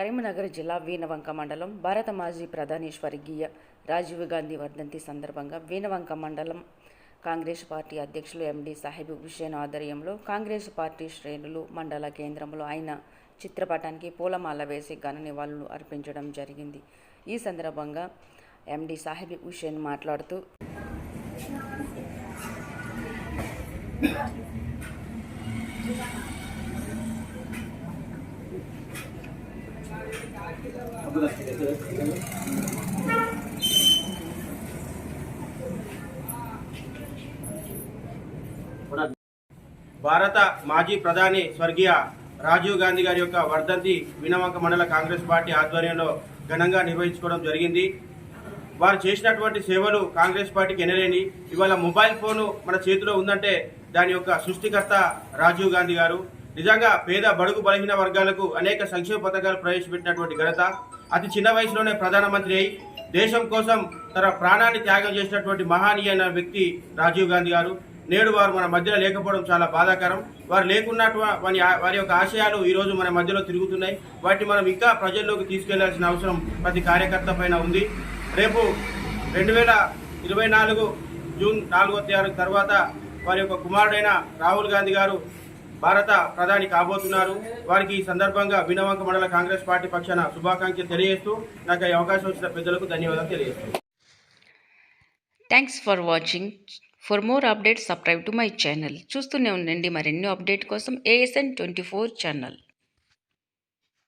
కరీంనగర్ జిల్లా వీణవంక మండలం భారత మాజీ ప్రధాని స్వర్గీయ రాజీవ్ గాంధీ వర్ధంతి సందర్భంగా వీణవంక మండలం కాంగ్రెస్ పార్టీ అధ్యక్షులు ఎండి సాహెబ్ హుస్సేన్ ఆధ్వర్యంలో కాంగ్రెస్ పార్టీ శ్రేణులు మండల కేంద్రంలో ఆయన చిత్రపటానికి పూలమాల వేసి ఘన నివాళులు అర్పించడం జరిగింది. ఈ సందర్భంగా ఎండి సాహెబ్ హుస్సేన్ మాట్లాడుతూ భారత మాజీ ప్రధాని స్వర్గీయ రాజీవ్ గాంధీ గారి యొక్క వర్ధంతి వీణవంక మండల కాంగ్రెస్ పార్టీ ఆధ్వర్యంలో ఘనంగా నిర్వహించుకోవడం జరిగింది. వారు చేసినటువంటి సేవలు కాంగ్రెస్ పార్టీకి ఎనలేని. ఇవాళ మొబైల్ ఫోను మన చేతిలో ఉందంటే దాని యొక్క సృష్టికర్త రాజీవ్ గాంధీ గారు. నిజంగా పేద బడుగు బలహీన వర్గాలకు అనేక సంక్షేమ పథకాలు ప్రవేశపెట్టినటువంటి ఘనత, అతి చిన్న వయసులోనే ప్రధానమంత్రి అయి దేశం కోసం తన ప్రాణాన్ని త్యాగం చేసినటువంటి మహానీయమైన వ్యక్తి రాజీవ్ గాంధీ గారు. నేడు వారు మన మధ్యలో లేకపోవడం చాలా బాధాకరం. వారు లేకున్నట్టు వారి యొక్క ఆశయాలు ఈరోజు మన మధ్యలో తిరుగుతున్నాయి. వాటిని మనం ఇంకా ప్రజల్లోకి తీసుకెళ్లాల్సిన అవసరం ప్రతి కార్యకర్త పైన ఉంది. రేపు 2024 జూన్ 4వ తారీఖు తర్వాత వారి యొక్క కుమారుడైన రాహుల్ గాంధీ గారు భారత ప్రధాని కాబోతున్నారు. వారికి ఈ సందర్భంగా వీణవంక మండల కాంగ్రెస్ పార్టీ పక్షాన శుభాకాంక్షలు తెలియజేస్తూ నాకు ఈ అవకాశం ఇచ్చిన పెద్దలకు ధన్యవాదాలు తెలియజేస్తున్నాను. Thanks for watching. For more updates subscribe to my channel. చూస్తూనే ఉండండి మరెన్నో అప్డేట్ కోసం ASN 24 ఛానల్.